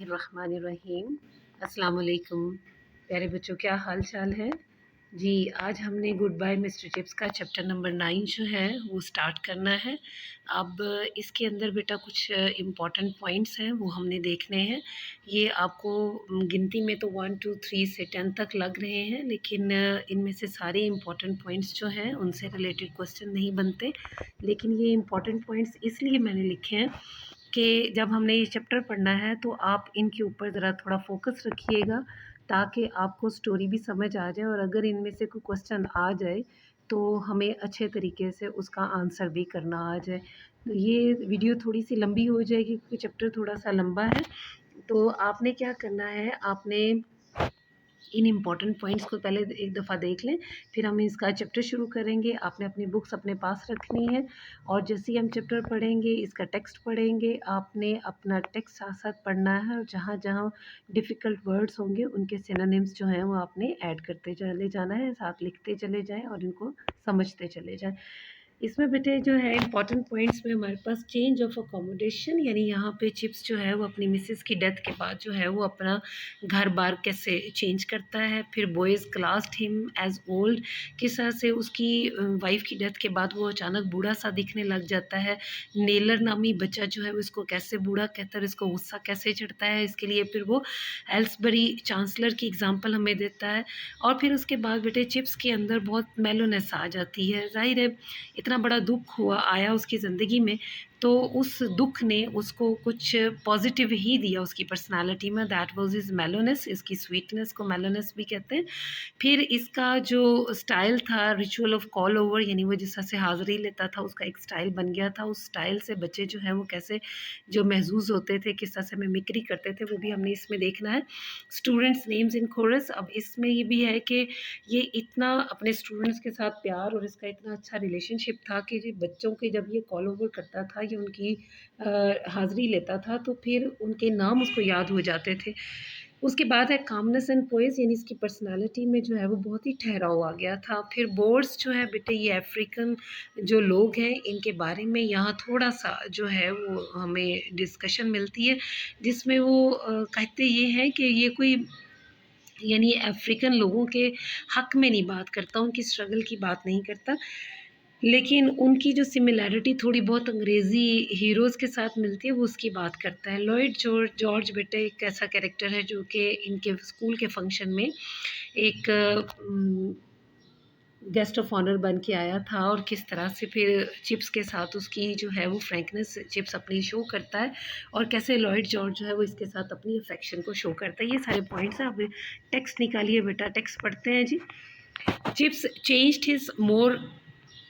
रहमानिर्रहीम। अस्सलाम वालेकुम प्यारे बच्चों, क्या हाल चाल है जी। आज हमने गुड बाय मिस्टर चिप्स का चैप्टर नंबर 9 जो है वो स्टार्ट करना है। अब इसके अंदर बेटा कुछ इम्पॉर्टेंट पॉइंट्स हैं वो हमने देखने हैं। ये आपको गिनती में तो 1 2 3 से 10 तक लग रहे हैं, लेकिन इनमें से सारे इम्पॉर्टेंट पॉइंट्स जो हैं उनसे रिलेटेड क्वेश्चन नहीं बनते। लेकिन ये इम्पॉर्टेंट पॉइंट्स इसलिए मैंने लिखे हैं कि जब हमने ये चैप्टर पढ़ना है तो आप इनके ऊपर ज़रा थोड़ा फोकस रखिएगा, ताकि आपको स्टोरी भी समझ आ जाए और अगर इनमें से कोई क्वेश्चन आ जाए तो हमें अच्छे तरीके से उसका आंसर भी करना आ जाए। तो ये वीडियो थोड़ी सी लंबी हो जाएगी क्योंकि चैप्टर थोड़ा सा लंबा है। तो आपने क्या करना है, आपने इन इम्पॉर्टेंट पॉइंट्स को पहले एक दफ़ा देख लें, फिर हम इसका चैप्टर शुरू करेंगे। आपने अपनी बुक्स अपने पास रखनी है और जैसे ही हम चैप्टर पढ़ेंगे, इसका टेक्स्ट पढ़ेंगे, आपने अपना टेक्स्ट साथ साथ पढ़ना है और जहाँ जहाँ डिफ़िकल्ट वर्ड्स होंगे उनके सिनोनिम्स जो हैं वो आपने ऐड करते चले जाना है, साथ लिखते चले जाएँ और इनको समझते चले जाएँ। इसमें बेटे जो है इंपॉर्टेंट पॉइंट्स में हमारे पास चेंज ऑफ अकोमोडेशन, यानी यहाँ पे चिप्स जो है वो अपनी मिसेस की डेथ के बाद जो है वो अपना घर बार कैसे चेंज करता है। फिर boys classed him as old, किस तरह से उसकी वाइफ की डेथ के बाद वो अचानक बूढ़ा सा दिखने लग जाता है। नेलर नामी बच्चा जो है वो इसको कैसे बूढ़ा कहता है, इसको गुस्सा कैसे चढ़ता है, इसके लिए फिर वो एल्सबरी चांसलर की एग्जांपल हमें देता है। और फिर उसके बाद बेटे चिप्स के अंदर बहुत मेलोनेस आ जाती है। जाहिर है इतना बड़ा दुख हुआ आया उसकी ज़िंदगी में, तो उस दुख ने उसको कुछ पॉजिटिव ही दिया उसकी पर्सनालिटी में। दैट वाज हिज मेलोनेस, इसकी स्वीटनेस को मेलोनेस भी कहते हैं। फिर इसका जो स्टाइल था रिचुअल ऑफ कॉल ओवर, यानी वो जिस तरह से हाज़िरी लेता था उसका एक स्टाइल बन गया था। उस स्टाइल से बच्चे जो हैं वो कैसे जो महजूज़ होते थे, किस तरह से मिमिक्री करते थे, वो भी हमने इसमें देखना है। स्टूडेंट्स नेम्स इन कोरस, अब इसमें ये भी है कि ये इतना अपने स्टूडेंट्स के साथ प्यार और इसका इतना अच्छा रिलेशनशिप था कि ये बच्चों के जब ये कॉल ओवर करता था या उनकी हाज़िरी लेता था तो फिर उनके नाम उसको याद हो जाते थे। उसके बाद है कामनेस एंड पोइस, यानी इसकी पर्सनालिटी में जो है वो बहुत ही ठहराव आ गया था। फिर बोर्ड्स जो है बेटे ये अफ्रीकन जो लोग हैं इनके बारे में यहाँ थोड़ा सा जो है वो हमें डिस्कशन मिलती है, जिसमें वो कहते ये हैं कि ये कोई यानी अफ्रीकन लोगों के हक़ में नहीं बात करता, उनकी स्ट्रगल की बात नहीं करता, लेकिन उनकी जो सिमिलैरिटी थोड़ी बहुत अंग्रेज़ी हीरोज़ के साथ मिलती है वो उसकी बात करता है। लॉयड जॉर्ज बेटे एक ऐसा कैरेक्टर है जो कि इनके स्कूल के फंक्शन में एक गेस्ट ऑफ ऑनर बन के आया था और किस तरह से फिर चिप्स के साथ उसकी जो है वो फ्रैंकनेस चिप्स अपनी शो करता है और कैसे लॉयड जॉर्ज जो है वो इसके साथ अपनी अफेक्शन को शो करता है। ये सारे पॉइंट्स हैं। अब टेक्स्ट निकालिए बेटा, टेक्स्ट पढ़ते हैं जी। Chips changed his more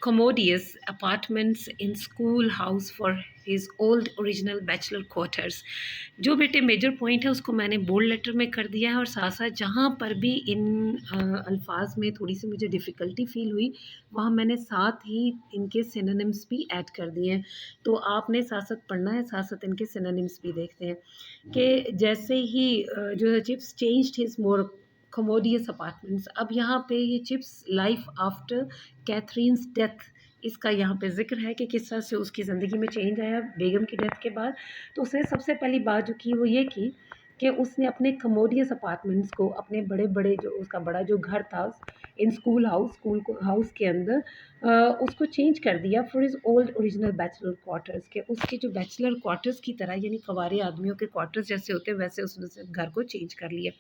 commodious apartments in school house for his old original bachelor quarters। जो बेटे मेजर पॉइंट है उसको मैंने बोल्ड लेटर में कर दिया है और साथ साथ जहाँ पर भी इन अल्फाज में थोड़ी सी मुझे डिफ़िकल्टी फ़ील हुई वहाँ मैंने साथ ही इनके सिनोनिम्स भी ऐड कर दिए हैं। तो आपने साथ साथ पढ़ना है, साथ साथ इनके सिनोनिम्स भी देखते हैं कि जैसे ही जो है चिप्स चेंज्ड हिज मोर कमोडियस अपार्टमेंट्स। अब यहाँ पे ये chips life after Catherine's death, इसका यहाँ पे ज़िक्र है कि किस तरह से उसकी ज़िंदगी में चेंज आया बेगम की डेथ के बाद। तो उसने सबसे पहली बात जो की वो ये की कि उसने अपने कमोडियस अपार्टमेंट्स को, अपने बड़े बड़े जो उसका बड़ा जो घर था इन स्कूल हाउस के अंदर उसको चेंज कर दिया for his old original bachelor quarters के। उसके जो बैचलर क्वार्टर्स की तरह यानी कवारे आदमियों के क्वार्टर्स जैसे होते वैसे उसने घर को चेंज कर लिया।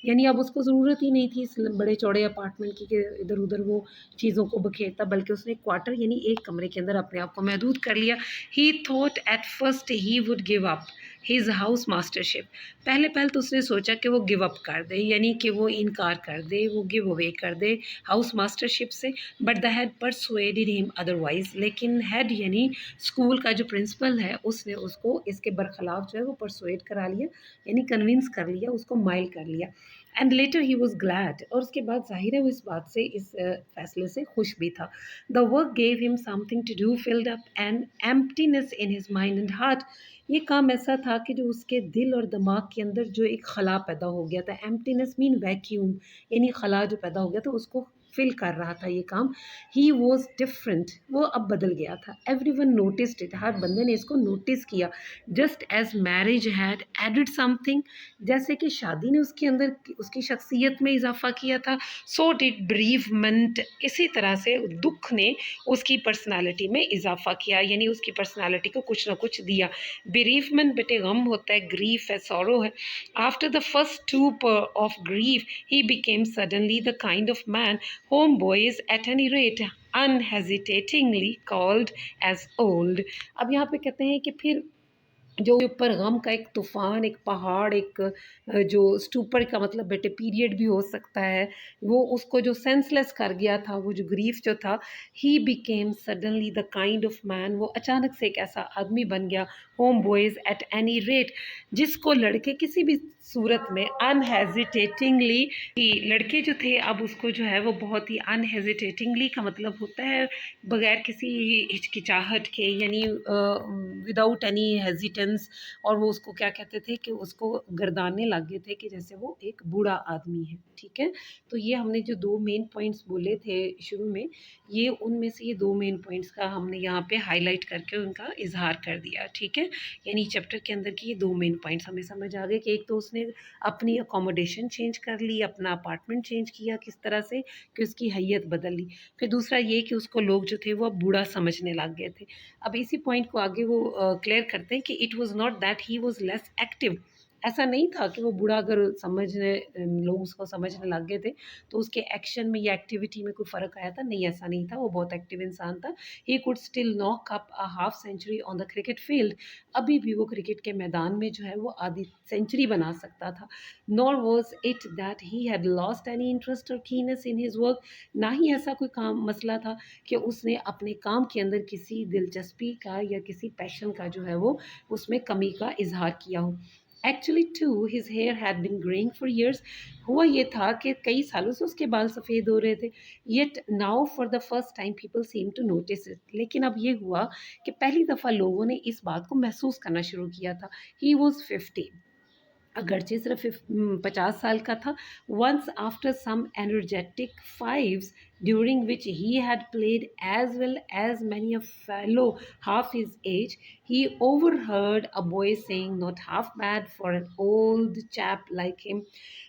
यानी अब उसको ज़रूरत ही नहीं थी इस बड़े चौड़े अपार्टमेंट की कि इधर उधर वो चीज़ों को बखेरता, बल्कि उसने क्वार्टर यानी एक कमरे के अंदर अपने आप को महदूद कर लिया। ही thought at first he would give up his house mastership. पहले पहले तो उसने सोचा कि वो गिव अप कर दे, यानी कि वो इनकार कर दे, वो गिव अवे कर दे हाउस मास्टरशिप से। But the head persuaded him otherwise, लेकिन हेड यानी स्कूल का जो प्रिंसिपल है उसने उसको इसके बरखिलाफ जो है वो परसुएड करा लिया, यानी कन्विंस कर लिया, उसको माइल कर लिया। And later he was glad, और उसके बाद जाहिर है वो इस बात से, इस फैसले से खुश भी था। The work gave him something to do filled up an emptiness in his mind and heart. ये काम ऐसा था कि जो उसके दिल और दिमाग के अंदर जो एक खला पैदा हो गया था, एम्प्टीनेस मीन वैक्यूम, यानी खला जो पैदा हो गया था उसको फिल कर रहा था ये काम। ही वॉज डिफरेंट, वो अब बदल गया था। एवरी वन नोटिस्ड इट, हर बंदे ने इसको नोटिस किया। Just as marriage had added something, जैसे कि शादी ने उसके अंदर उसकी शख्सियत में इजाफा किया था, सो डिड ब्रीवमेंट, इसी तरह से दुख ने उसकी पर्सनालिटी में इजाफा किया, यानी उसकी पर्सनालिटी को कुछ ना कुछ दिया। बेरीफमेंट बेटे गम होता है, ग्रीफ है, सॉरो है। After the first troop of grief he became suddenly the kind of man whom boys at any rate unhesitatingly called as old. अब यहाँ पे कहते हैं कि फिर जो ऊपर गम का एक तूफान, एक पहाड़, एक जो स्टूपर का मतलब बेटे पीरियड भी हो सकता है, वो उसको जो सेंसलेस कर गया था, वो जो ग्रीफ जो था, ही became suddenly the kind of man, वो अचानक से एक ऐसा आदमी बन गया, home boys at any rate, जिसको लड़के किसी भी सूरत में अनहेजिटेटिंगली, लड़के जो थे अब उसको जो है वो बहुत ही अनहेजिटेटिंगली का मतलब होता है बगैर किसी हिचकिचाहट के, यानी विदाउट एनी हेजिटेंस, और वो उसको क्या कहते थे कि उसको गर्दाने लग गए थे कि जैसे वो एक बूढ़ा आदमी है। ठीक है, तो ये हमने जो दो मेन पॉइंट्स बोले थे शुरू में, ये उनमें से ये दो मेन पॉइंट्स का हमने यहाँ पे हाईलाइट करके उनका इजहार कर दिया। ठीक है, यानी चैप्टर के अंदर की ये दो मेन पॉइंट्स हमें समझ आ गए कि एक तो उसने अपनी अकोमोडेशन चेंज कर ली, अपना अपार्टमेंट चेंज किया किस तरह से कि उसकी हैयत बदल ली। फिर दूसरा ये कि उसको लोग जो थे वो अब बूढ़ा समझने लग गए थे। अब इसी पॉइंट को आगे वो क्लियर करते हैं कि it was not that he was less active, ऐसा नहीं था कि वो बूढ़ा अगर समझने लोग उसको समझने लग गए थे तो उसके एक्शन में या एक्टिविटी में कोई फ़र्क आया था, नहीं ऐसा नहीं था, वो बहुत एक्टिव इंसान था। He could still knock up a half century on the cricket field, अभी भी वो क्रिकेट के मैदान में जो है वो आधी सेंचुरी बना सकता था। Nor was it that he had lost any interest और कीनेस इन हिज वर्क, ना ही ऐसा कोई काम मसला था कि उसने अपने काम के अंदर किसी दिलचस्पी का या किसी पैशन का जो है वो उसमें कमी का इजहार किया हो। Actually to his hair had been greying for years, हुआ ये था कि कई सालों से उसके बाल सफ़ेद हो रहे थे। Yet now for the first time people seem to notice it, लेकिन अब ये हुआ कि पहली दफ़ा लोगों ने इस बात को महसूस करना शुरू किया था। ही वॉज 50, अगरचे सिर्फ 50 साल का था। Once after some energetic fives during which he had played as well as many a fellow half his age, he overheard a boy saying not half bad for an old chap like him.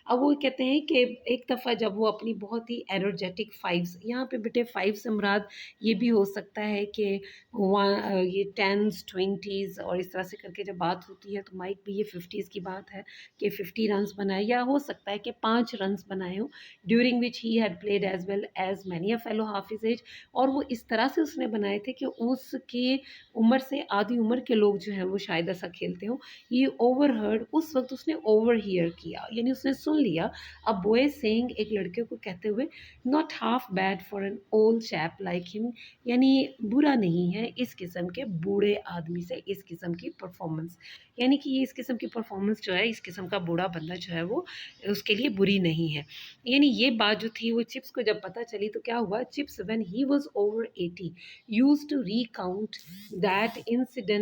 अब वो कहते हैं कि एक दफ़ा जब वो अपनी बहुत ही एनर्जेटिक फाइव्स, यहाँ पे बेटे फाइव से मुराद ये भी हो सकता है कि ये टेंस ट्वेंटीज़ और इस तरह से करके जब बात होती है तो माइट भी ये 50s की बात है कि 50 रन्स बनाए, या हो सकता है कि 5 रन्स बनाए हों, during which he had played as well as many a fellow half his age, और वो इस तरह से उसने बनाए थे कि उसके उम्र से आधी उम्र के लोग जो हैं वो शायद ऐसा खेलते हों। ये ओवरहर्ड, उस वक्त उसने ओवर हियर किया, यानी उसने सुन लिया, अब बॉय सेइंग, एक लड़के को कहते हुए, not half bad for an old chap like him, यानी बुरा नहीं है इस किस्म के बूढ़े आदमी से इस किस्म की परफॉर्मेंस, यानी कि ये इस किस्म की परफॉर्मेंस जो है, इस किस्म का बूढ़ा बंदा जो है वो उसके लिए बुरी नहीं है। यानी ये बात जो थी वो चिप्स को जब पता चली तो क्या हुआ, Chips when he was over 80 used to recount that incident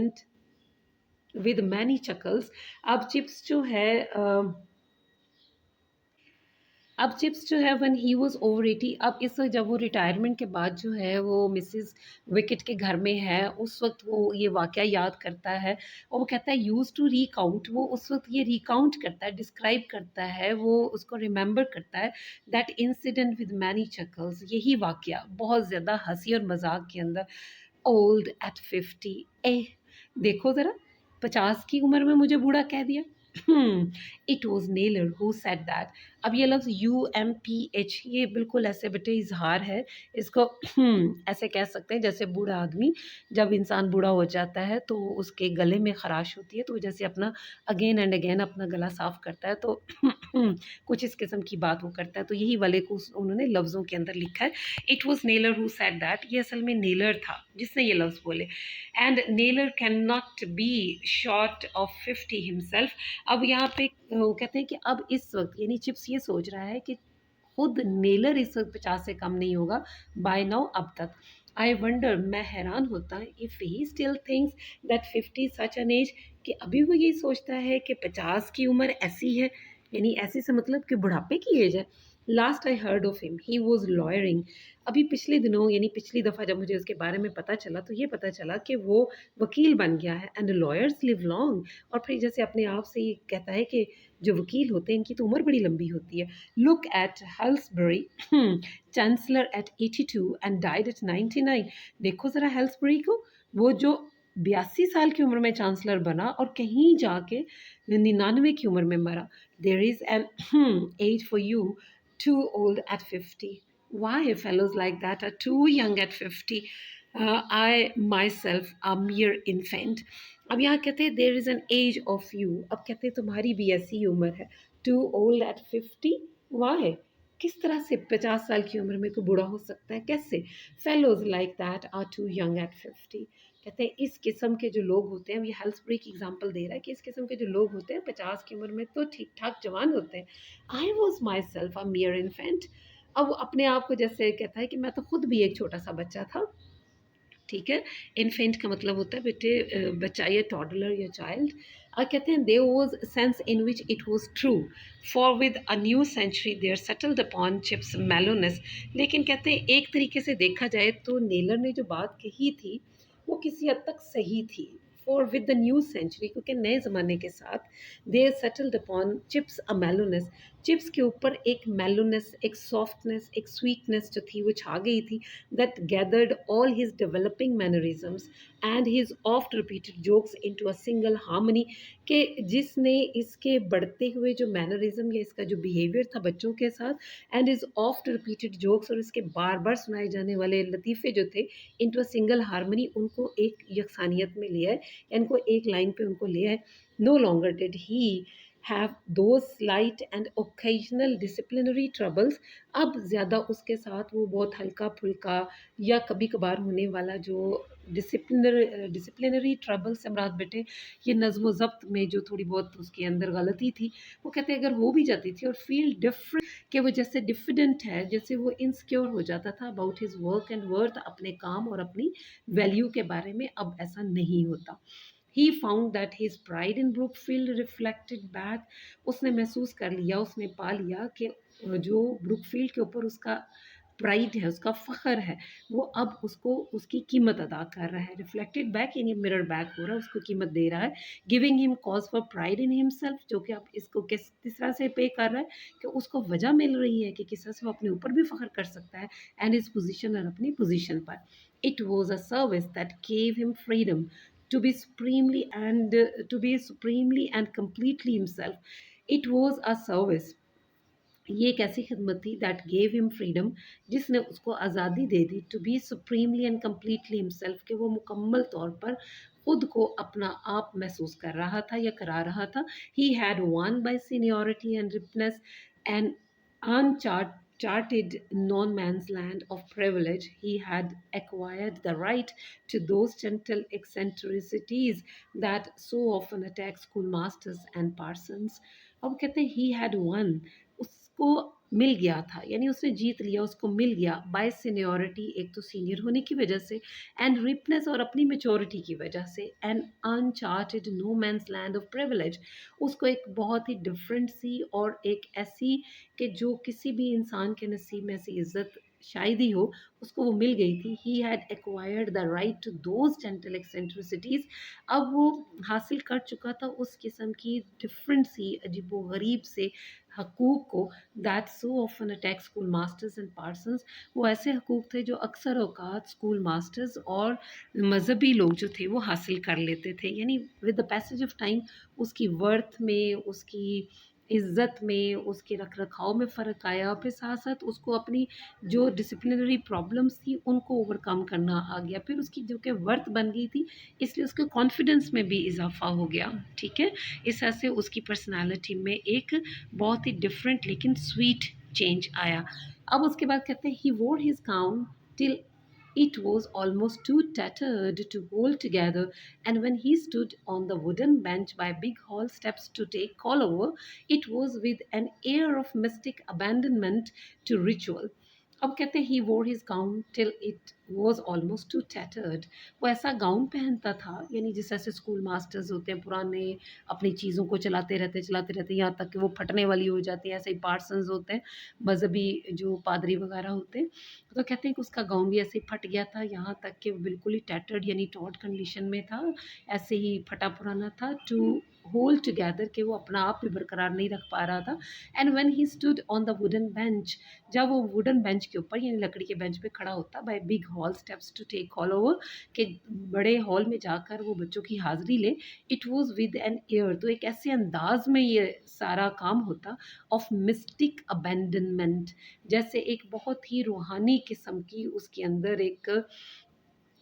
with many chuckles. अब चिप्स जो है अब चिप्स जो है व्हेन ही वाज ओवर 80, अब इस वक्त जब वो रिटायरमेंट के बाद जो है वो मिसेस विकेट के घर में है, उस वक्त वो ये वाक़या याद करता है और वो कहता है यूज़ टू रिकाउंट, वो उस वक्त ये रिकाउंट करता है, डिस्क्राइब करता है, वो उसको रिमेंबर करता है, that incident with many chuckles, यही वाक़या बहुत ज़्यादा हंसी और मजाक के अंदर। ओल्ड एट 50, ए देखो ज़रा, 50 की उम्र में मुझे बूढ़ा कह दिया। It was Naylor who said that. अब ये लफ्ज़ UMPH ये बिल्कुल ऐसे बेटे इजहार है, इसको ऐसे कह सकते हैं जैसे बूढ़ा आदमी, जब इंसान बूढ़ा हो जाता है तो उसके गले में खराश होती है तो जैसे अपना अगेन एंड अगेन अपना गला साफ करता है, तो कुछ इस किस्म की बात वो करता है, तो यही वाले को उन्होंने लफ्ज़ों के अंदर लिखा है। It was Naylor who said that, ये असल में नेलर था जिसने ये लफ्ज़ बोले। And Naylor can not be short of 50 himself. अब यहाँ पे वो कहते हैं कि अब इस वक्त यानी चिप्स ये सोच रहा है कि खुद नेलर इस वक्त 50 से कम नहीं होगा बाय नाउ, अब तक। आई वंडर, मैं हैरान होता if he still thinks that 50 such an age, कि अभी वो यही सोचता है कि 50 की उम्र ऐसी है, यानी ऐसी से मतलब कि बुढ़ापे की एज है। Last I heard of him he was lawyering. अभी पिछले दिनों यानी पिछली दफ़ा जब मुझे उसके बारे में पता चला तो ये पता चला कि वो वकील बन गया है। And lawyers live long. और फिर जैसे अपने आप से ये कहता है कि जो वकील होते हैं इनकी तो उम्र बड़ी लंबी होती है। Look at Halsbury chancellor at 82 and died at 99। देखो ज़रा हेल्सबरी को, वो जो 82 साल की उम्र में चांसलर बना और कहीं जाके 99 की उम्र में मरा। There is an age for you too old at 50. Why fellows like that are too young at 50? I myself a mere infant. अब यहाँ कहते हैं there is an age of you. अब कहते हैं तुम्हारी भी ऐसी उम्र है। Too old at 50। वाई? किस तरह से 50 साल की उम्र में कोई बूढ़ा हो सकता है, कैसे? Fellows like that are too young at 50। कहते हैं इस किस्म के जो लोग होते हैं, ये हेल्सबरी की एग्जांपल दे रहा है कि इस किस्म के जो लोग होते हैं 50 की उम्र में तो ठीक ठाक जवान होते हैं। I was my self a मियर infant. अब वो अपने आप को जैसे कहता है कि मैं तो खुद भी एक छोटा सा बच्चा था। ठीक है। इन्फेंट का मतलब होता है बेटे बच्चा या टॉडलर या चाइल्ड। और कहते हैं there was sense in which it was true for with a new century there settled upon Chips mellowness. लेकिन कहते हैं एक तरीके से देखा जाए तो नेलर ने जो बात कही थी वो किसी हद तक सही थी। For with the new century, क्योंकि नए ज़माने के साथ there settled upon Chips a mellowness. Chips के ऊपर एक मेलोनेस, एक सॉफ्टनेस, एक स्वीटनेस जो थी वो छा गई थी। that gathered all his developing mannerisms and his oft repeated jokes into a single harmony, कि जिसने इसके बढ़ते हुए जो मैनरिज्म या इसका जो बिहेवियर था बच्चों के साथ and is oft repeated jokes और इसके बार बार सुनाए जाने वाले लतीफ़े जो थे इनटू अ सिंगल हारमोनी, उनको एक यकसानियत में लिया है, इनको एक लाइन पे उनको लिया है। No longer did he have those slight and occasional disciplinary troubles। अब ज़्यादा उसके साथ वो बहुत हल्का फुल्का या कभी कभार होने वाला जो डिसिप्लिनरी ट्रबल से मुराद बेटे ये नज़्म ज़ब्त में जो थोड़ी बहुत उसके अंदर गलती थी, वो कहते हैं अगर हो भी जाती थी और फील डिफरेंट कि वो जैसे डिफिडेंट है, जैसे वो इनसिक्योर हो जाता था about his work and worth, अपने काम और अपनी वैल्यू के बारे में, अब ऐसा नहीं होता। He found that his pride in Brookfield reflected back. उसने महसूस कर लिया, उसने पा लिया कि जो ब्रुकफील्ड के ऊपर उसका प्राइड है, उसका फ़ख्र है, वो अब उसको उसकी कीमत अदा कर रहा है। रिफ्लेक्टेड बैक यानी मिरर बैक हो रहा है, उसको कीमत दे रहा है। Giving him cause for pride in himself, जो कि अब इसको किस तरह से पे कर रहा है कि उसको वजह मिल रही है कि किस तरह से वो अपने ऊपर भी फ़ख्र कर सकता है एंड इस पोजीशन और अपनी पोजीशन पर। It was a service that gave him freedom to be supremely and completely himself. It was a service। ये एक ऐसी खिदमत थी दैट गेव हिम फ्रीडम, जिसने उसको आज़ादी दे दी to be supremely and completely himself, कि वो मुकम्मल तौर पर खुद को अपना आप महसूस कर रहा था या करा रहा था। He had won by seniority and ripeness and uncharted non-man's land of privilege. He had acquired the right to those gentle eccentricities that so often attack schoolmasters and parsons। अब कहते हैं ही हैड वन, उसको मिल गया था, यानी उसने जीत लिया, उसको मिल गया बाय सीनियोरिटी, एक तो सीनियर होने की वजह से, एंड रिपनेस और अपनी मेचोरिटी की वजह से, and uncharted no man's land of privilege, उसको एक बहुत ही डिफरेंट सी और एक ऐसी कि जो किसी भी इंसान के नसीब में ऐसी इज्जत शायद ही हो, उसको वो मिल गई थी। He had acquired the right to those gentle eccentricities. अब वो हासिल कर चुका था उस किस्म की डिफरेंट सी अजीबो गरीब से हकूक़ को that so often attack school masters and Parsons. वो ऐसे हकूक़ थे जो अक्सर औकात स्कूल मास्टर्स और मजहबी लोग जो थे वो हासिल कर लेते थे, यानी with the passage of time उसकी वर्थ में, उसकी इज़्ज़त में, उसके रख रखाव में फ़र्क आया। फिर साथ साथ उसको अपनी जो डिसिप्लिनरी प्रॉब्लम्स थी उनको ओवरकम करना आ गया। फिर उसकी जो कि वर्थ बन गई थी, इसलिए उसके कॉन्फिडेंस में भी इजाफा हो गया। ठीक है। इस तरह से उसकी पर्सनालिटी में एक बहुत ही डिफरेंट लेकिन स्वीट चेंज आया। अब उसके बाद कहते हैं ही वोर his gown till it was almost too tattered to hold together, and when he stood on the wooden bench by big hall steps to take call over, it was with an air of mystic abandonment to ritual। अब कहते हैं ही वोर his gown till it was almost two tattered. वो ऐसा gown पहनता था, यानी जिस ऐसे स्कूल मास्टर्स होते हैं पुराने, अपनी चीज़ों को चलाते रहते यहाँ तक कि वो फटने वाली हो जाती है, ऐसे ही पार्सन्स होते हैं, मजहबी जो पादरी वगैरह होते हैं। तो कहते हैं कि उसका गाउन भी ऐसे ही फट गया था, यहाँ तक कि वो बिल्कुल ही टैटर्ड यानी टॉर्ड कंडीशन में था, ऐसे ही फटा पुराना था, टू होल्ड टुगेदर कि वो अपना आप भी बरकरार नहीं रख पा रहा था। And when he stood on the wooden bench, जब वो वुडन बेंच के ऊपर यानी लकड़ी के बेंच पे खड़ा होता, by big hall steps to take hall over, के बड़े हॉल में जाकर वो बच्चों की हाजिरी ले, it was with an air, तो एक ऐसे अंदाज में ये सारा काम होता, ऑफ मिस्टिक अबेंडनमेंट, जैसे एक बहुत ही रूहानी किस्म की उसके अंदर एक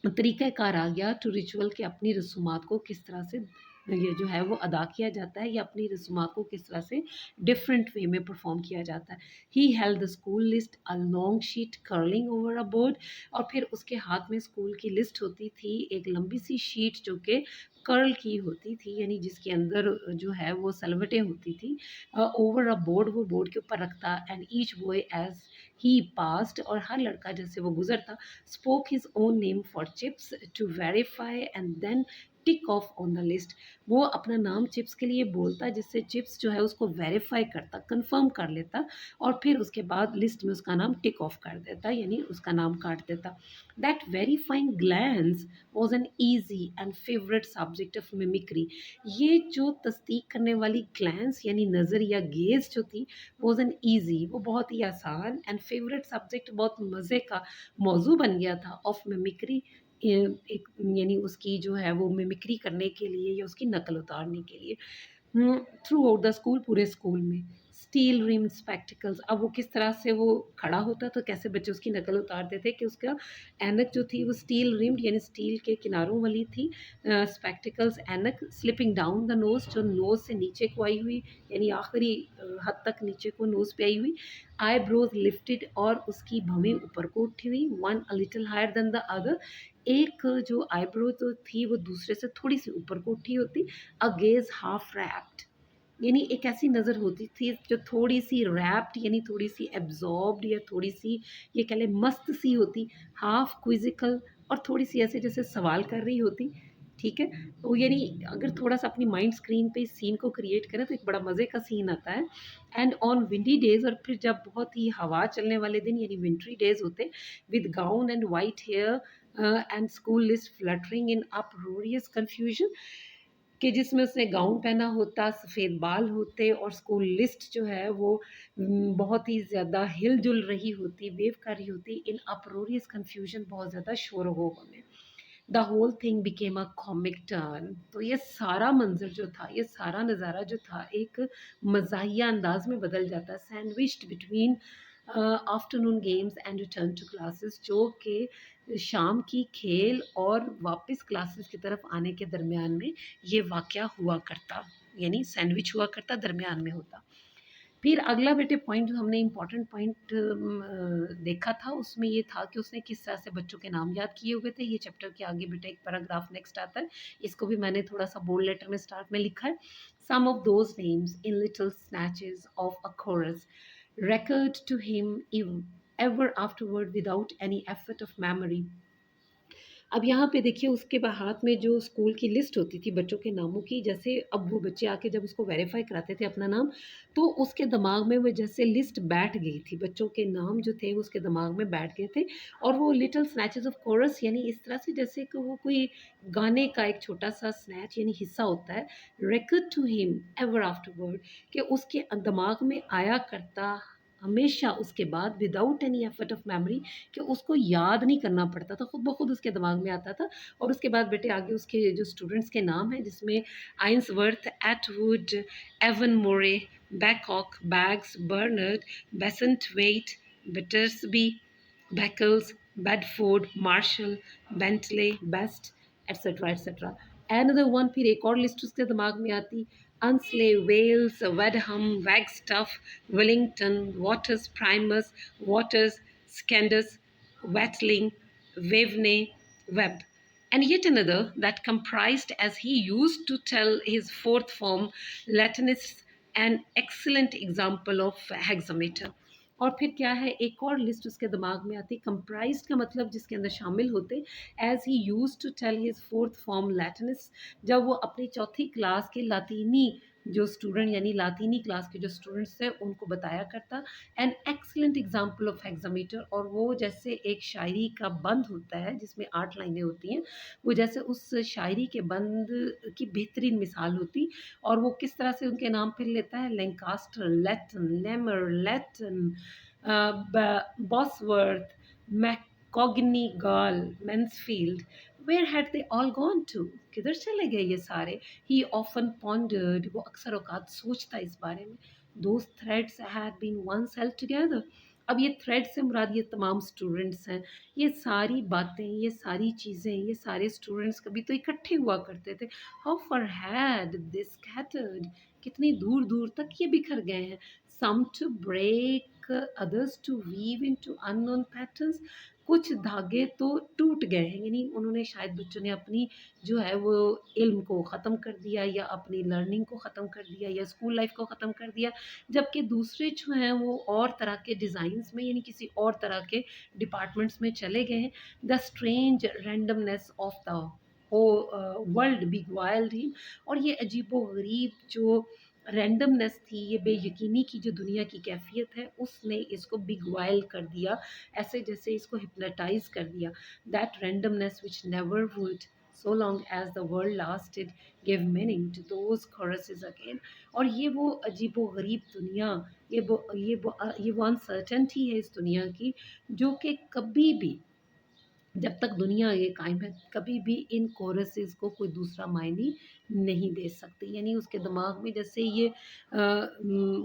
तरीक़ाकार आ गया टू रिचुअल, के अपनी रसूमात को किस तरह से ये जो है वो अदा किया जाता है, या अपनी रसूमात को किस तरह से डिफरेंट वे में परफॉर्म किया जाता है। He held the school list a long sheet curling over a board, और फिर उसके हाथ में स्कूल की लिस्ट होती थी, एक लंबी सी शीट जो कि कर्ल की होती थी, यानी जिसके अंदर जो है वो सलवटें होती थी, ओवर अ बोर्ड, वो बोर्ड के ऊपर रखता, and each boy as he passed, और हर लड़का जैसे वो गुजरता, spoke his own name for chips to verify and then tick of on the list, वो अपना नाम चिप्स के लिए बोलता, जिससे चिप्स जो है उसको वेरीफाई करता, कंफर्म कर लेता, और फिर उसके बाद लिस्ट में उसका नाम टिक ऑफ कर देता, यानी उसका नाम काट देता। That verifying glance was an easy and favourite subject of mimicry, ये जो तस्दीक करने वाली ग्लैंस यानी नज़र या गेज जो थी, वॉज एन ईजी, वो बहुत ही आसान, एंड फेवरेट सब्जेक्ट, बहुत मज़े का मौजू बन गया था, ऑफ मिमिक्री, एक यानी उसकी जो है वो मिमिक्री करने के लिए या उसकी नकल उतारने के लिए, थ्रू आउट द स्कूल, पूरे स्कूल में। स्टील रिम्ड स्पेक्टिकल्स, अब वो किस तरह से वो खड़ा होता तो कैसे बच्चे उसकी नकल उतारते थे कि उसका ऐनक जो थी वो स्टील रिम्ड यानी स्टील के किनारों वाली थी, स्पेक्टिकल्स ऐनक, स्लिपिंग डाउन द नोज, जो नोज से नीचे को आई हुई, यानी आखिरी हद तक नीचे को नोज पे आई हुई, आईब्रोज लिफ्टेड, और उसकी भवें ऊपर को उठी हुई, one a little higher than the other, एक जो आईब्रो तो थी वो दूसरे से थोड़ी सी ऊपर को उठी होती, अ गेज हाफ रैप्ड, यानी एक ऐसी नज़र होती थी जो थोड़ी सी रैप्ड यानी थोड़ी सी एब्जॉर्ब्ड या थोड़ी सी ये कह लें मस्त सी होती, हाफ क्विजिकल, और थोड़ी सी ऐसे जैसे सवाल कर रही होती, ठीक है। तो यानी अगर थोड़ा सा अपनी माइंड स्क्रीन पे इस सीन को क्रिएट करें तो एक बड़ा मज़े का सीन आता है। एंड ऑन विंडी डेज, और फिर जब बहुत ही हवा चलने वाले दिन यानी विंट्री डेज होते, with gown and white hair and school list fluttering in uproarious confusion, कि जिसमें उसने गाउन पहना होता, सफ़ेद बाल होते, और स्कूल लिस्ट जो है वो बहुत ही ज़्यादा हिल-जुल रही होती, वेव कर रही होती, इन अपरोरियस कन्फ्यूजन, बहुत ज़्यादा शोर-शराबा में। The whole thing became a comic turn, तो ये सारा मंज़र जो था, ये सारा नज़ारा जो था, एक मज़ाहिया अंदाज़ में बदल जाता, sandwiched between afternoon games and return to classes, जो कि शाम की खेल और वापस क्लासेस की तरफ आने के दरमियान में ये वाक़या हुआ करता, यानी सैंडविच हुआ करता, दरमियान में होता। फिर अगला बेटे पॉइंट जो हमने इम्पोर्टेंट पॉइंट देखा था, उसमें ये था कि उसने किस तरह से बच्चों के नाम याद किए हुए थे। ये चैप्टर के आगे बेटा एक पैराग्राफ नेक्स्ट आता है, इसको भी मैंने थोड़ा सा बोल्ड लेटर में स्टार्ट में लिखा है। Some of those names in little snatches of a chorus recurred to him ever afterward without any effort of memory. अब यहाँ पे देखिए उसके हाथ में जो स्कूल की लिस्ट होती थी बच्चों के नामों की, जैसे अब वो बच्चे आके जब उसको वेरीफाई कराते थे अपना नाम, तो उसके दिमाग में वो जैसे लिस्ट बैठ गई थी, बच्चों के नाम जो थे उसके दिमाग में बैठ गए थे, और वो लिटिल स्नैचेस ऑफ कोरस यानी इस तरह से जैसे कि वो कोई गाने का एक छोटा सा स्नैच यानी हिस्सा होता है, recurred to him ever afterward, कि उसके दिमाग में आया करता हमेशा उसके बाद, without any effort of memory, कि उसको याद नहीं करना पड़ता था, खुद ब खुद उसके दिमाग में आता था। और उसके बाद बेटे आगे उसके जो स्टूडेंट्स के नाम हैं, जिसमें Ainsworth, Atwood, Avonmore, Babcock, Baggs, Barnard, Bassenthwaite, Battersby, Beccles, Bedford, Marshall, Bentley, Best, et cetera et cetera. Another one, फिर एक और लिस्ट उसके दिमाग में आती, Unsley, Vailes, Wadham, Wagstaff, Wallington, Waters, Primus, Waters, Secundus, Watling, Waveney, Webb, and yet another that comprised, as he used to tell his fourth form Latinists, an excellent example of hexameter. और फिर क्या है, एक और list उसके दिमाग में आती, कंप्राइज्ड का मतलब जिसके अंदर शामिल होते, as he used to tell his fourth form Latinists, जब वो अपनी चौथी क्लास के लातीनी जो स्टूडेंट यानी लातीनी क्लास के जो स्टूडेंट्स थे उनको बताया करता। An excellent example of hexameter, और वो जैसे एक शायरी का बंद होता है जिसमें 8 लाइनें होती हैं, वो जैसे उस शायरी के बंद की बेहतरीन मिसाल होती। और वो किस तरह से उनके नाम फिर लेता है, Lancaster, Leighton, Lemar, Leighton, Bosworth, McCogney, Gall, Mansfield, where had they all gone to, किधर चले गए ये सारे। ही ऑफन पॉन्डर्ड, वो अक्सर औकात सोचता इस बारे में। Those threads had been once held together, अब ये थ्रेड से मुराद ये तमाम स्टूडेंट्स हैं, ये सारी बातें, ये सारी चीज़ें, ये सारे स्टूडेंट्स कभी तो इकट्ठे हुआ करते थे। How far had this scattered, कितनी दूर दूर तक ये बिखर गए हैं। Some to break, others to weave into unknown patterns, कुछ धागे तो टूट गए हैं, यानी उन्होंने शायद बच्चों ने अपनी जो है वो इल्म को ख़त्म कर दिया, या अपनी लर्निंग को ख़त्म कर दिया, या स्कूल लाइफ को ख़त्म कर दिया, जबकि दूसरे जो हैं वो और तरह के डिज़ाइंस में यानी किसी और तरह के डिपार्टमेंट्स में चले गए हैं। The strange randomness of the हो वर्ल्ड बिग वाइल्ड ही, और ये अजीबो गरीब जो रैंडमनेस थी, ये बेयकीनी की जो दुनिया की कैफियत है, उसने इसको बिग वाइल्ड कर दिया, ऐसे जैसे इसको हिप्नोटाइज कर दिया। That randomness which never would, so long as the world lasted, give meaning to those choruses again। और ये वो अजीबो गरीब दुनिया, ये वो अनसर्टेनिटी है इस दुनिया की, जो कि कभी भी, जब तक दुनिया ये कायम है, कभी भी इन कोरसेस को कोई दूसरा मायने नहीं दे सकती। यानी उसके दिमाग में जैसे ये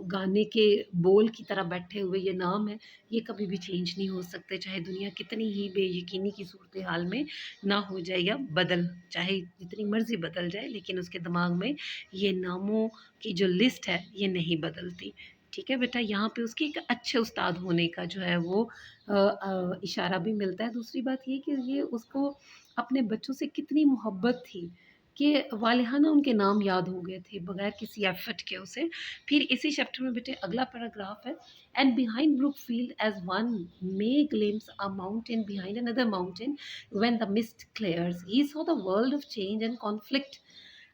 गाने के बोल की तरह बैठे हुए ये नाम है, ये कभी भी चेंज नहीं हो सकते, चाहे दुनिया कितनी ही बेयकीनी की सूरत हाल में ना हो जाए या बदल, चाहे जितनी मर्जी बदल जाए, लेकिन उसके दिमाग में ये नामों की जो लिस्ट है ये नहीं बदलती। ठीक है बेटा, यहाँ पे उसके एक अच्छे उस्ताद होने का जो है वो इशारा भी मिलता है। दूसरी बात ये कि ये उसको अपने बच्चों से कितनी मोहब्बत थी कि वालिहाना उनके नाम याद हो गए थे बगैर किसी एफर्ट के उसे। फिर इसी चैप्टर में बेटे अगला पैराग्राफ है, and behind Brookfield as one may glimpse a mountain behind another mountain when the mist clears he saw the world of change and conflict.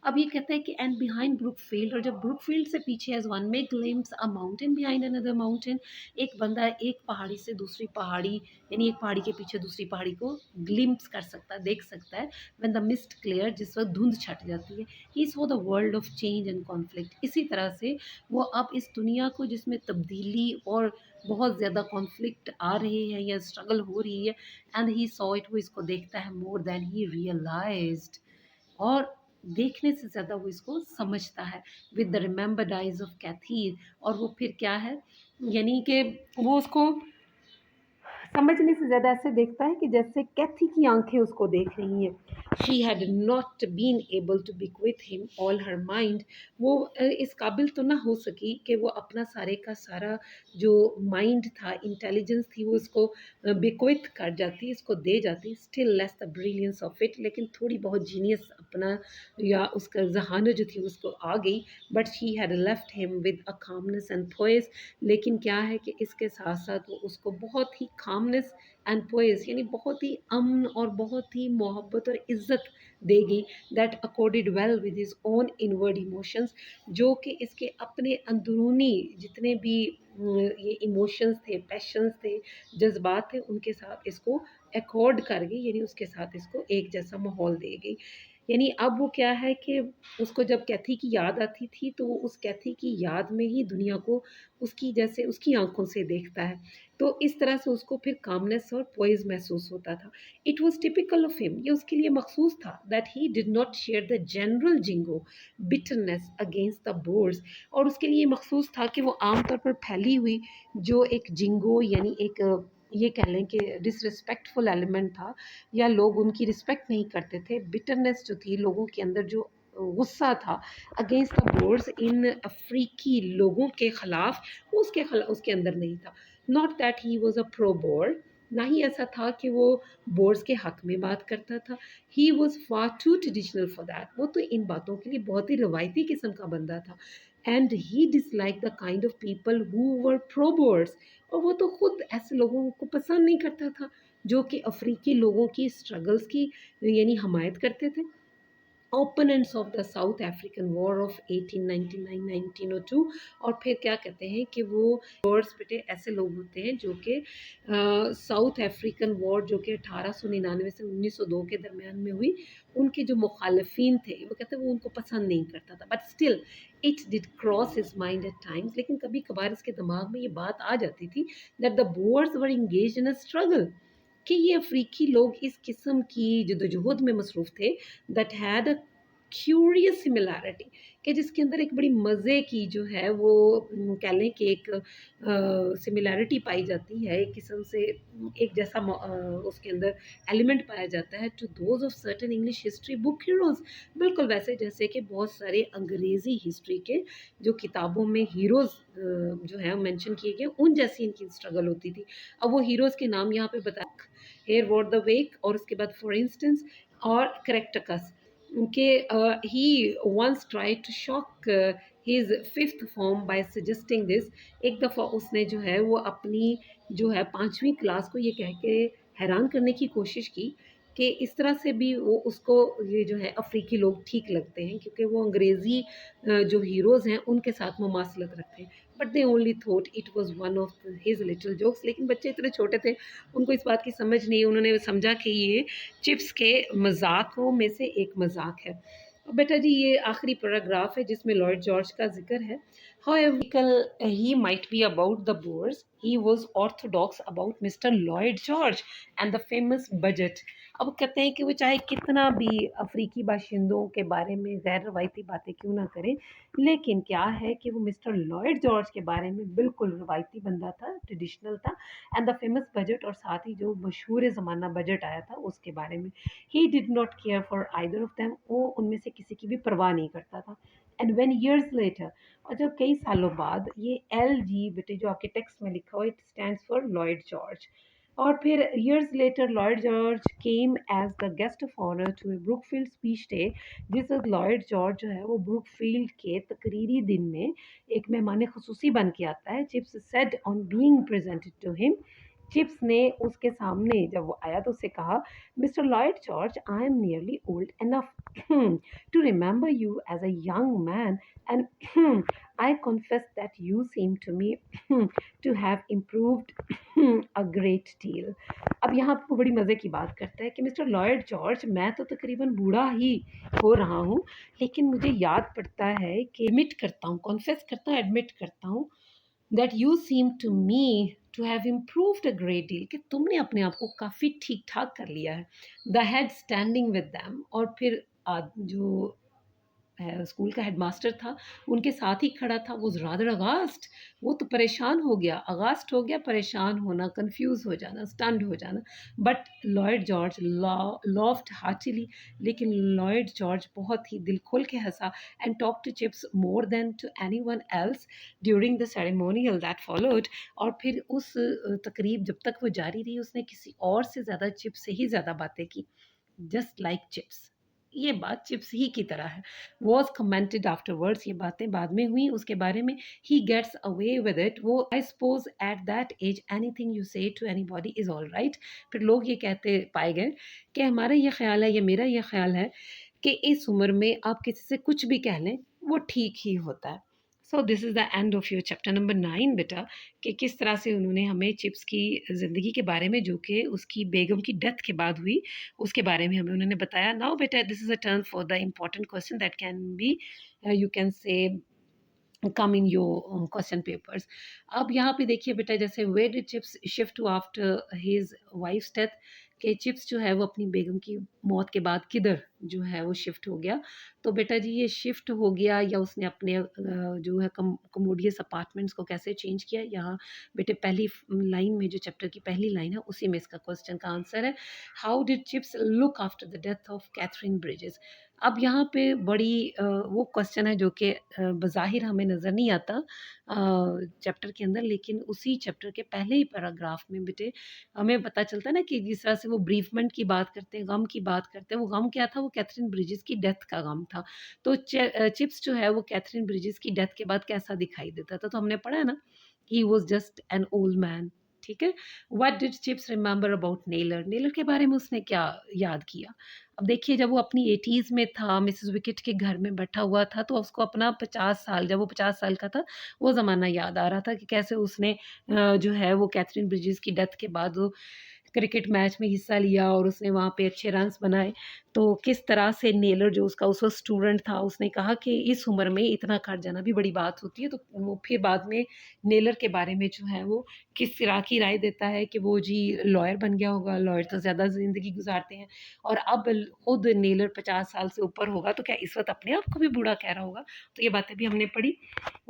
अब ये कहता है कि एंड बिहाइंड ब्रुकफील्ड, और जब ब्रुकफील्ड से पीछे एज वन में glimpse a mountain behind another mountain, एक बंदा एक पहाड़ी से दूसरी पहाड़ी, यानी एक पहाड़ी के पीछे दूसरी पहाड़ी को ग्लिम्स कर सकता है, देख सकता है। व्हेन द मिस्ट क्लियर, जिस वक्त धुंध छट जाती है। He saw the world of change and conflict, इसी तरह से वो अब इस दुनिया को जिसमें तब्दीली और बहुत ज़्यादा कॉन्फ्लिक्ट आ रहे हैं या स्ट्रगल हो रही है, एंड ही सॉ इट, वो इसको देखता है मोर देन ही रियलाइज्ड, और देखने से ज़्यादा वो इसको समझता है। With the remembered eyes of Katherine, और वो फिर क्या है, यानी कि वो उसको समझने से ज़्यादा ऐसे देखता है कि जैसे कैथी की आंखें उसको देख रही हैं। She had not been able to be with him all her mind, वो इस काबिल तो ना हो सकी कि वो अपना सारे का सारा जो माइंड था, इंटेलिजेंस थी, वो इसको बिक्विथ कर जाती, इसको दे जाती। Still less the brilliance of it, लेकिन थोड़ी बहुत जीनियस अपना या उसका जहानत जो थी उसको आ गई। But she had left him with a calmness and poise, लेकिन क्या है कि इसके साथ साथ वो उसको बहुत ही कामनेस एंड पोइस, यानी बहुत ही अमन और बहुत ही मोहब्बत और इज़्ज़त देगी। That accorded well with his own inward emotions, जो कि इसके अपने अंदरूनी जितने भी ये इमोशंस थे, पैशंस थे, जज्बात थे, उनके साथ इसको अकॉर्ड कर गई, यानी उसके साथ इसको एक जैसा माहौल दे गई। यानी अब वो क्या है कि उसको जब कैथी की याद आती थी तो वो उस कैथी की याद में ही दुनिया को उसकी जैसे उसकी आंखों से देखता है, तो इस तरह से उसको फिर कामनेस और पोइज महसूस होता था। It was typical of him, ये उसके लिए मखसूस था, that he did not share the general jingo bitterness against the Boers, और उसके लिए मखसूस था कि वो आमतौर पर फैली हुई जो एक जिंगो, यानी एक ये कह लें कि डिसरिस्पेक्टफुल एलिमेंट था, या लोग उनकी रिस्पेक्ट नहीं करते थे। बिटरनेस जो थी लोगों के अंदर, जो गुस्सा था अगेंस्ट द बोर्ड्स, इन अफ्रीकी लोगों के ख़िलाफ़, उसके अंदर नहीं था। Not that he was a pro board, ना ही ऐसा था कि वो बोर्ड्स के हक़ में बात करता था। He was far too traditional for that, वो तो इन बातों के लिए बहुत ही रवायती किस्म का बंदा था। And he dislike the kind of people who were pro bores, और वो तो खुद ऐसे लोगों को पसंद नहीं करता था जो कि अफ्रीकी लोगों की स्ट्रगल्स की यानी हमायत करते थे। Opponents of the south African war of 1899-1902। और फिर क्या कहते हैं कि वो वॉर्स बेटे ऐसे लोग होते हैं जो कि साउथ अफ्रीकन वॉर जो कि 1899 से 1902 के दरमियान में हुई, उनके जो मुखालफिन थे वो कहते हैं वो उनको पसंद नहीं करता था, but still it did cross his mind at times. लेकिन कभी कभार इसके दिमाग में ये बात आ जाती थी that the bores were engage in a struggle, कि ये अफ्रीकी लोग इस किस्म की जदोजहद में मसरूफ़ थे that had a curious similarity, कि जिसके अंदर एक बड़ी मज़े की जो है वो कह लें कि एक सिमिलैरिटी पाई जाती है, एक किस्म से एक जैसा उसके अंदर एलिमेंट पाया जाता है to those of certain English history book heroes. बिल्कुल वैसे जैसे कि बहुत सारे अंग्रेज़ी हिस्ट्री के जो किताबों में हीरोज़ जो है मेंशन किए गए, उन जैसी इनकी स्ट्रगल होती थी। अब वो हीरोज़ के नाम यहाँ पे बता, हेयर वॉर द वेक, और उसके बाद फॉर इंस्टेंस और करेक्टकस के he once tried to shock his fifth form by suggesting this. एक दफ़ा उसने जो है वो अपनी जो है 5वीं क्लास को ये कह के हैरान करने की कोशिश की कि इस तरह से भी वो उसको ये जो है अफ्रीकी लोग ठीक लगते हैं, क्योंकि वो अंग्रेज़ी जो हीरोज़ हैं उनके साथ मुमासलत रखते हैं। But they only thought it was one of his little jokes. लेकिन बच्चे इतने छोटे थे, उनको इस बात की समझ नहीं, उन्होंने समझा कि ये चिप्स के मजाकों में से एक मजाक है। बेटा जी ये आखिरी पैराग्राफ है जिसमें लॉर्ड जॉर्ज का जिक्र है। However, he might be about the Boers, he was orthodox about Mr. Lloyd George and the famous budget। अब कहते हैं कि वो चाहे कितना भी अफ्रीकी बाशिंदों के बारे में गैर रवायती बातें क्यों ना करें, लेकिन क्या है कि वो मिस्टर लॉयड जॉर्ज के बारे में बिल्कुल रवायती बंदा था, ट्रेडिशनल था। एंड द फेमस बजट, और साथ ही जो मशहूर ज़माना बजट आया था उसके बारे में। ही did not care for either of them, वो उनमें से किसी की भी परवाह नहीं करता था। एंड वेन ईयर्स लेटर, और जब कई सालों बाद, ये एल जी बेटे जो आपके टेक्स्ट में लिखा हो, it stands for Lloyd George. और फिर years later Lloyd George came as the guest of honour to a Brookfield speech day. This is Lloyd George जो है वो ब्रुकफील्ड के तकरीरी दिन में एक मेहमान खसूसी बन के आता है। Chips said on being presented to him, Chips ने उसके सामने जब वो आया तो उससे कहा, Mister Lloyd George, I am nearly old enough to remember you as a young man, and I confess that you seem to me to have improved a great deal। अब यहाँ पर बड़ी मज़े की बात करता है कि मिस्टर लॉयड जॉर्ज, मैं तो तकरीबन बूढ़ा ही हो रहा हूँ, लेकिन मुझे याद पड़ता है कि एडमिट करता हूँ, कॉन्फेस करता हूँ, एडमिट करता हूँ that you seem to me to have improved a great deal, कि तुमने अपने आप को काफ़ी ठीक ठाक कर लिया है। The head standing with them, और फिर जो स्कूल का हेडमास्टर था उनके साथ ही खड़ा था, वो रादर अगास्ट, वो तो परेशान हो गया, अगास्ट हो गया, परेशान होना, कंफ्यूज हो जाना, स्टंड हो जाना। But Lloyd George laughed heartily, लेकिन लॉयड जॉर्ज बहुत ही दिल खोल के हंसा, and talk to Chips more than to anyone else during the ceremonial that followed. और फिर उस तकरीब जब तक वो जारी रही, उसने किसी और से ज़्यादा चिप्स से ही ज़्यादा बातें की, जस्ट लाइक चिप्स। ये बात चिप्स ही की तरह है। वॉज कमेंटेड आफ्टरवर्ड्स, ये बातें बाद में हुई उसके बारे में। He gets away with it, वो I suppose at that age anything you say to anybody is all right. फिर लोग ये कहते पाए गए कि हमारा ये ख्याल है, ये मेरा ये ख्याल है कि इस उम्र में आप किसी से कुछ भी कह लें वो ठीक ही होता है। So this is the end of your chapter number 9 बेटा, कि किस तरह से उन्होंने हमें चिप्स की ज़िंदगी के बारे में, जो कि उसकी बेगम की डेथ के बाद हुई, उसके बारे में हमें उन्होंने बताया। नाउ बेटा this is a turn for the important question that can be you can say come in your question papers. अब यहाँ पे देखिए बेटा, जैसे where did Chips shift to after his wife's death, के चिप्स जो है वो अपनी बेगम की मौत के बाद किधर जो है वो शिफ्ट हो गया। तो बेटा जी ये शिफ्ट हो गया या उसने अपने जो है कमोडियस अपार्टमेंट्स को कैसे चेंज किया, यहाँ बेटे पहली लाइन में जो चैप्टर की पहली लाइन है उसी में इसका क्वेश्चन का आंसर है। How did Chips look after the death of Katherine Bridges. अब यहाँ पे बड़ी वो क्वेश्चन है जो कि बज़ाहिर हमें नज़र नहीं आता चैप्टर के अंदर, लेकिन उसी चैप्टर के पहले ही पैराग्राफ में बेटे हमें पता चलता है ना कि जिस तरह से वो ब्रीफमेंट की बात करते हैं, गम की बात करते हैं, वो गम क्या था? वो कैथरीन ब्रिजेस की डेथ का गम था। तो चिप्स जो है वो कैथरीन ब्रिजेस की डेथ के बाद कैसा दिखाई देता था? तो हमने पढ़ा है ना, he was just an old man, ठीक है? What did chips remember about Naylor? Naylor के बारे में उसने क्या याद किया? अब देखिए जब वो अपनी 80s में था, मिसेस विकेट के घर में बैठा हुआ था, तो उसको अपना 50 साल, जब वो 50 साल का था, वो ज़माना याद आ रहा था कि कैसे उसने जो है वो कैथरीन ब्रिजेस की डेथ के बाद वो क्रिकेट मैच में हिस्सा लिया और उसने वहाँ पे अच्छे रन्स बनाए। तो किस तरह से नेलर जो उसका उस वक़्त स्टूडेंट था, उसने कहा कि इस उम्र में इतना कर जाना भी बड़ी बात होती है। तो वो फिर बाद में नेलर के बारे में जो है वो किस तरह की राय देता है कि वो जी लॉयर बन गया होगा, लॉयर तो ज़्यादा ज़िंदगी गुज़ारते हैं और अब खुद नेलर 50 साल से ऊपर होगा, तो क्या इस वक़्त अपने आप को भी बूढ़ा कह रहा होगा? तो ये बातें भी हमने पढ़ी।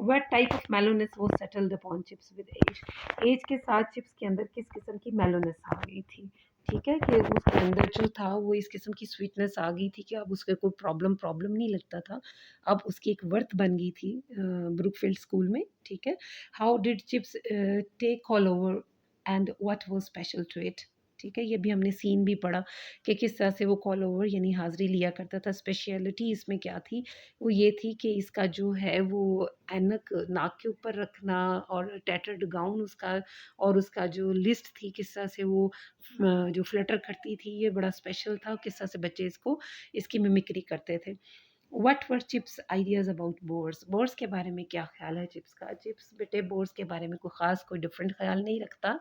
What type of mellowness was settled upon Chips with age? Age के साथ चिप्स के अंदर किस किस्म की मेलोनेस आ गई थी? ठीक है, कि उसके अंदर जो था वो इस किस्म की स्वीटनेस आ गई थी कि अब उसके कोई प्रॉब्लम नहीं लगता था। अब उसकी एक वर्थ बन गई थी ब्रुकफील्ड स्कूल में, ठीक है। How did Chips take call over and what was special to it? ठीक है, ये भी हमने सीन भी पढ़ा कि किस तरह से वो कॉल ओवर यानी हाज़िरी लिया करता था। स्पेशलिटी इसमें क्या थी? वो ये थी कि इसका जो है वो ऐनक नाक के ऊपर रखना और टैटर्ड गाउन उसका, और उसका जो लिस्ट थी किस तरह से वो जो फ्लटर करती थी, ये बड़ा स्पेशल था। किस तरह से बच्चे इसको इसकी मिमिक्री करते थे। What were Chips ideas about Boers? Boers के बारे में क्या ख़्याल है चिप्स का? चिप्स बेटे बोर्स के बारे में कोई ख़ास कोई डिफरेंट ख़्याल नहीं रखता।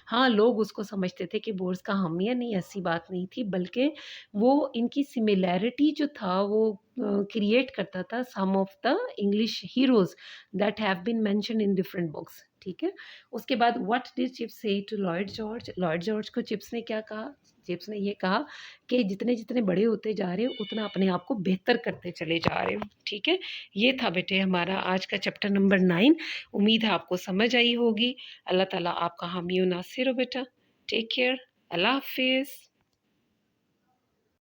हाँ, लोग उसको समझते थे कि बोर्स का हामिया नहीं, ऐसी बात नहीं थी, बल्कि वो इनकी सिमिलैरिटी जो था वो क्रिएट करता था some of the English heroes that have been mentioned in different books, ठीक है? उसके बाद what did Chips say to Lloyd George? Lloyd George को चिप्स ने क्या कहा? चिप्स ने ये कहा कि जितने-जितने बड़े होते जा रहे हो, उतना अपने आप को बेहतर करते चले जा रहे हो, ठीक है? ये था बेटे हमारा आज का चैप्टर नंबर 9। उम्मीद है आपको समझ आई होगी। अल्लाह ताला आपका हामी और नासिर हो बेटा। Take care. अल्लाह हाफ़िज़।